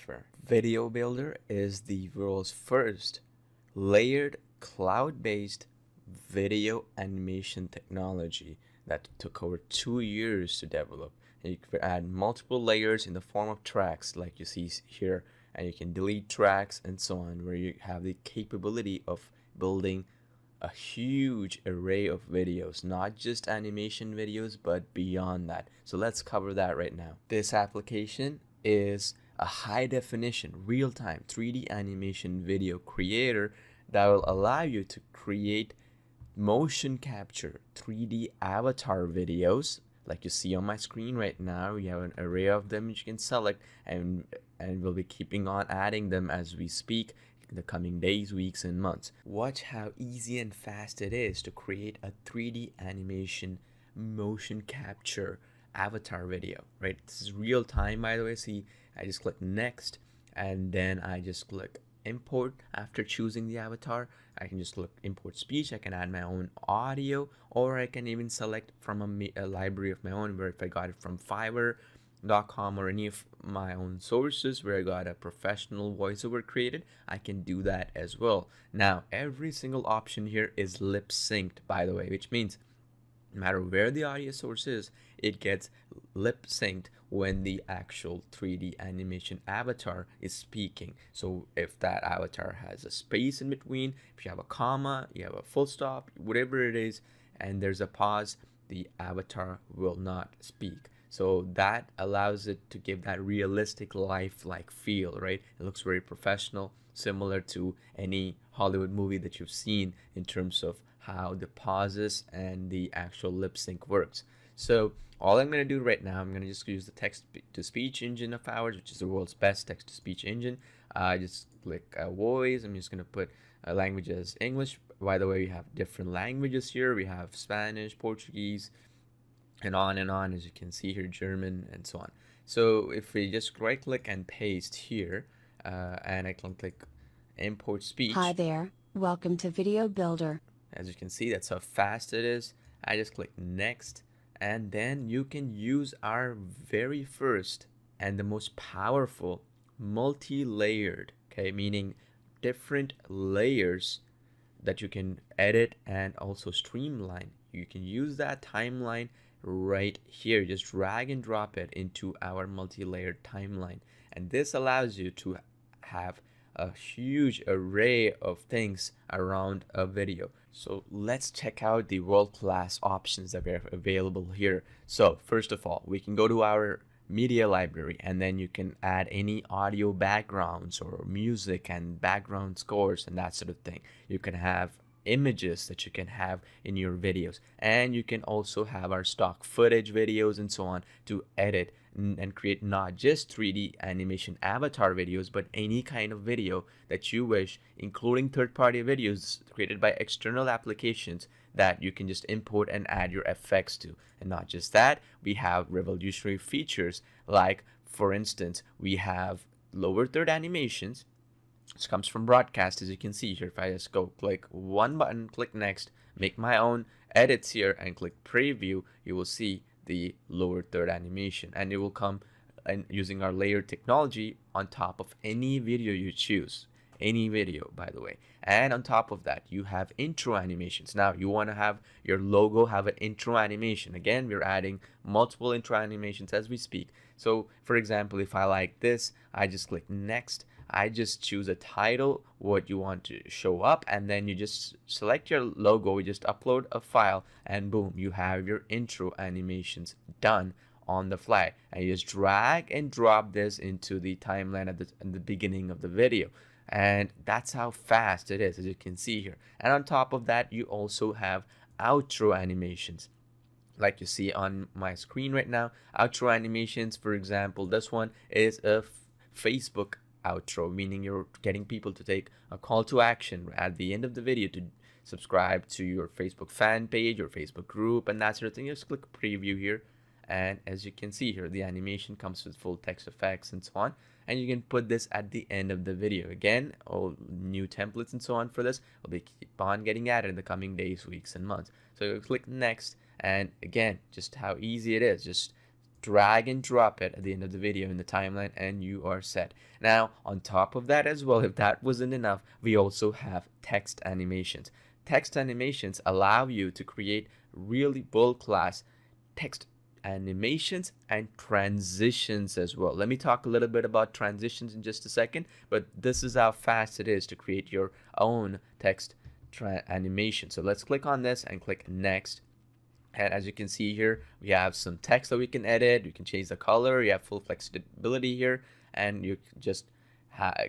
software. VideoBuilder is the world's first layered cloud-based video animation technology that took over 2 years to develop. And you can add multiple layers in the form of tracks like you see here, and you can delete tracks and so on, where you have the capability of building a huge array of videos, not just animation videos, but beyond that. So let's cover that right now. This application is a high definition, real-time 3D animation video creator that will allow you to create motion capture 3D avatar videos like you see on my screen right now. We have an array of them which you can select, and we'll be keeping on adding them as we speak in the coming days, weeks, and months. Watch how easy and fast it is to create a 3D animation motion capture avatar video, right? This is real time, by the way. See, I just click next, and then I just click import. After choosing the avatar, I can just click import speech. I can add my own audio, or I can even select from a library of my own, where if I got it from Fiverr.com or any of my own sources where I got a professional voiceover created, I can do that as well. Now, every single option here is lip synced, by the way, which means no matter where the audio source is, it gets lip synced when the actual 3D animation avatar is speaking. So if that avatar has a space in between, if you have a comma, you have a full stop, whatever it is, and there's a pause, the avatar will not speak. So that allows it to give that realistic lifelike feel, right? It looks very professional, similar to any Hollywood movie that you've seen in terms of how the pauses and the actual lip sync works. So all I'm going to do right now, I'm going to just use the text-to-speech engine of ours, which is the world's best text-to-speech engine. Just click voice. I'm just going to put language as English. By the way, we have different languages here. We have Spanish, Portuguese, and on, as you can see here, German, and so on. So if we just right click and paste here, and I can click import speech. Hi there, welcome to VideoBuilder. As you can see, that's how fast it is. I just click next, and then you can use our very first and the most powerful multi-layered, okay, meaning different layers that you can edit and also streamline. You can use that timeline right here. Just drag and drop it into our multi-layered timeline, and this allows you to have a huge array of things around a video. So let's check out the world-class options that are available here. So first of all, we can go to our media library, and then you can add any audio backgrounds or music and background scores and that sort of thing. You can have images that you can have in your videos, and you can also have our stock footage videos and so on to edit and create not just 3D animation avatar videos, but any kind of video that you wish, including third-party videos created by external applications that you can just import and add your effects to. And not just that, we have revolutionary features like, for instance, we have lower third animations. This comes from broadcast, as you can see here. If I just go click one button, click next, make my own edits here, and click preview, you will see the lower third animation, and it will come and using our layer technology on top of any video you choose, any video, by the way. And on top of that, you have intro animations. Now you want to have your logo have an intro animation. Again, we're adding multiple intro animations as we speak. So for example, if I like this, I just click next. I just choose a title, what you want to show up, and then you just select your logo, you just upload a file, and boom, you have your intro animations done on the fly. And you just drag and drop this into the timeline at the beginning of the video. And that's how fast it is, as you can see here. And on top of that, you also have outro animations. Like you see on my screen right now, outro animations, for example, this one is a Facebook outro, meaning you're getting people to take a call to action at the end of the video to subscribe to your Facebook fan page or Facebook group and that sort of thing. Just click preview here, and as you can see here, the animation comes with full text effects and so on, and you can put this at the end of the video. Again, all new templates and so on for this will be keep on getting added in the coming days, weeks, and months. So you click next, and again, just how easy it is. Just drag and drop it at the end of the video in the timeline, and you are set. Now, on top of that as well, if that wasn't enough, we also have text animations. Text animations allow you to create really world-class text animations and transitions as well. Let me talk a little bit about transitions in just a second, but this is how fast it is to create your own text animation. So let's click on this and click next. And as you can see here, we have some text that we can edit. You can change the color. You have full flexibility here, and you just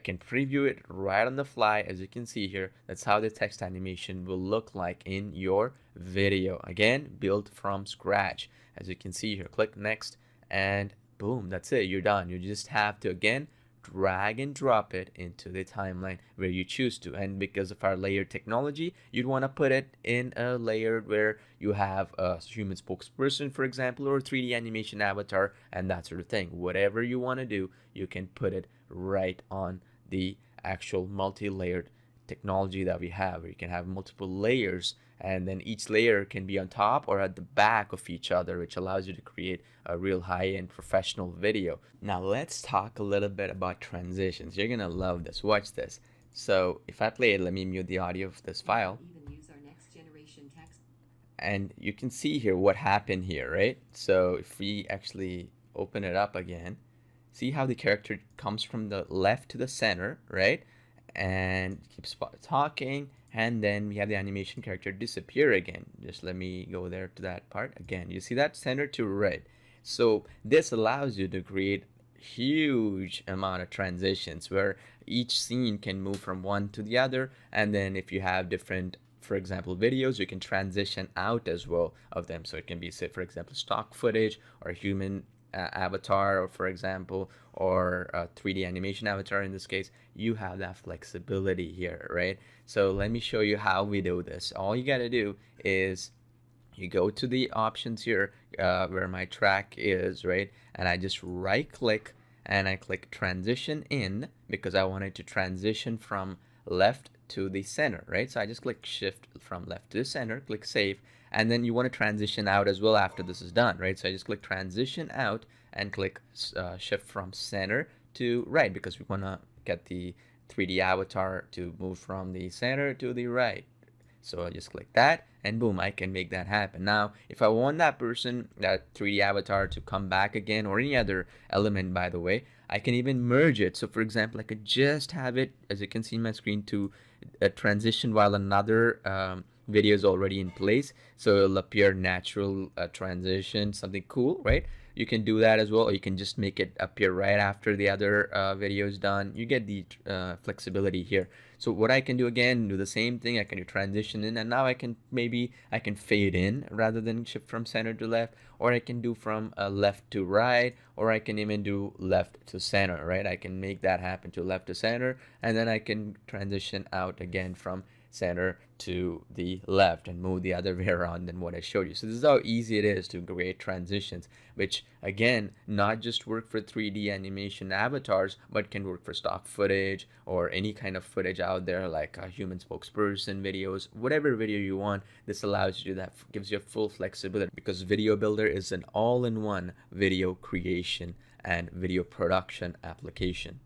can preview it right on the fly. As you can see here, that's how the text animation will look like in your video. Again, built from scratch. As you can see here, click next, and boom, that's it. You're done. You just have to, again, drag and drop it into the timeline where you choose to. And because of our layered technology, you'd want to put it in a layer where you have a human spokesperson, for example, or a 3D animation avatar, and that sort of thing. Whatever you want to do, you can put it right on the actual multi-layered technology that we have, where you can have multiple layers, and then each layer can be on top or at the back of each other, which allows you to create a real high-end professional video. Now let's talk a little bit about transitions. You're gonna love this. Watch this. So if I play it, let me mute the audio of this file. And you can see here what happened here, right? So if we actually open it up again, see how the character comes from the left to the center, right? And keeps talking, and then we have the animation character disappear again. Just let me go there to that part again. You see that center to right. So this allows you to create huge amount of transitions where each scene can move from one to the other, and then if you have different, for example, videos, you can transition out as well of them. So it can be, say, for example, stock footage or human avatar, or for example, or a 3D animation avatar in this case. You have that flexibility here, right? So let me show you how we do this. All you got to do is you go to the options here where my track is, right? And I just right click and I click transition in, because I wanted to transition from left to the center, right? So I just click shift from left to the center, click save, and then you want to transition out as well after this is done, right? So I just click transition out and click shift from center to right, because we want to get the 3D avatar to move from the center to the right. So I just click that, and boom, I can make that happen. Now, if I want that person, that 3D avatar, to come back again, or any other element, by the way, I can even merge it. So for example, I could just have it, as you can see in my screen, to transition while another video is already in place, so it'll appear natural transition, something cool, right? You can do that as well, or you can just make it appear right after the other video is done. You get the flexibility here. So what I can do, again, do the same thing. I can do transition in, and now I can fade in rather than shift from center to left, or I can do from left to right, or I can even do left to center, right? I can make that happen to left to center, and then I can transition out again from center to the left and move the other way around than what I showed you. So this is how easy it is to create transitions, which again, not just work for 3D animation avatars, but can work for stock footage or any kind of footage out there, like a human spokesperson videos, whatever video you want. This allows you to do that, gives you full flexibility, because VideoBuilder is an all-in-one video creation and video production application.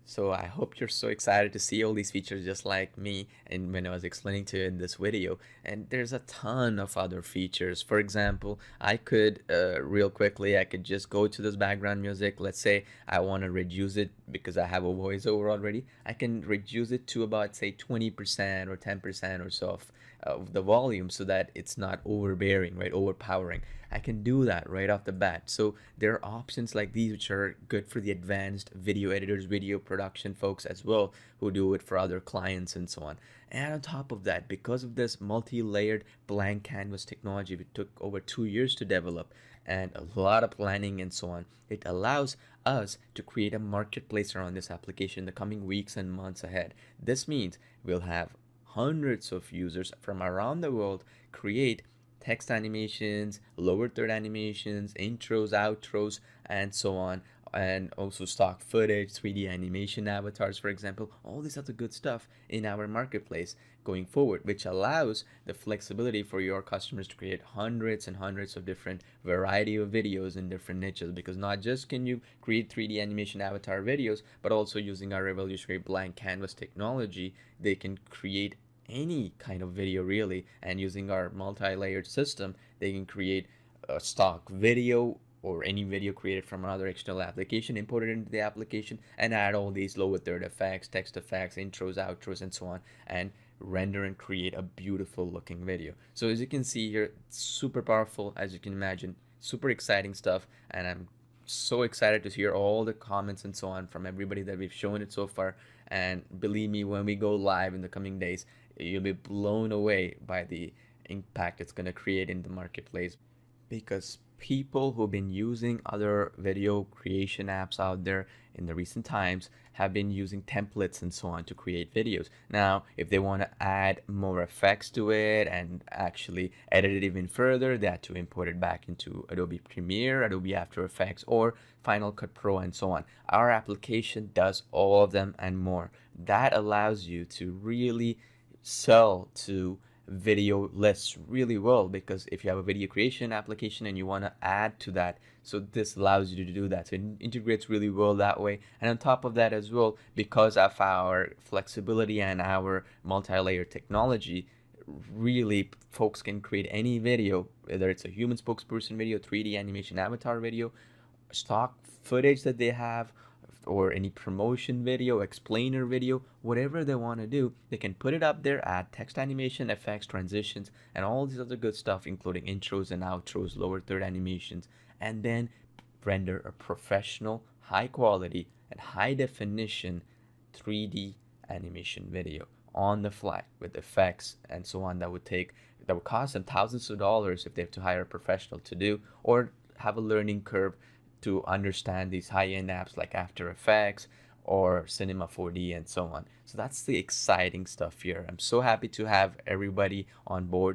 So I hope you're so excited to see all these features just like me and when I was explaining to you in this video. And there's a ton of other features. For example, I could real quickly, I could just go to this background music. Let's say I want to reduce it because I have a voiceover already. I can reduce it to about, say, 20% or 10% or so of the volume, so that it's not overbearing, right, overpowering. I can do that right off the bat. So there are options like these which are good for the advanced video editors, video production folks as well, who do it for other clients and so on. And on top of that, because of this multi-layered blank canvas technology, which took over 2 years to develop and a lot of planning and so on, it allows us to create a marketplace around this application in the coming weeks and months ahead. This means we'll have hundreds of users from around the world create text animations, lower third animations, intros, outros, and so on, and also stock footage, 3D animation avatars, for example. All this other good stuff in our marketplace going forward, which allows the flexibility for your customers to create hundreds and hundreds of different variety of videos in different niches, because not just can you create 3D animation avatar videos, but also using our revolutionary blank canvas technology, they can create any kind of video really, and using our multi-layered system, they can create a stock video or any video created from another external application, import it into the application, and add all these lower third effects, text effects, intros, outros, and so on, and render and create a beautiful looking video. So as you can see here, super powerful, as you can imagine, super exciting stuff, and I'm so excited to hear all the comments and so on from everybody that we've shown it so far. And believe me, when we go live in the coming days, you'll be blown away by the impact it's going to create in the marketplace, because people who've been using other video creation apps out there in the recent times have been using templates and so on to create videos. Now, if they want to add more effects to it and actually edit it even further, they have to import it back into Adobe Premiere, Adobe After Effects, or Final Cut Pro, and so on. Our application does all of them and more. That allows you to really sell to video lists really well, because if you have a video creation application and you want to add to that, so this allows you to do that. So it integrates really well that way. And on top of that as well, because of our flexibility and our multi-layer technology, really folks can create any video, whether it's a human spokesperson video, 3D animation avatar video, stock footage that they have, or any promotion video, explainer video, whatever they want to do, they can put it up there, add text animation, effects, transitions, and all these other good stuff, including intros and outros, lower third animations, and then render a professional, high quality, and high definition 3D animation video on the fly with effects and so on. That would cost them thousands of dollars if they have to hire a professional to do, or have a learning curve to understand these high-end apps like After Effects or Cinema 4D and so on. So that's the exciting stuff here. I'm so happy to have everybody on board.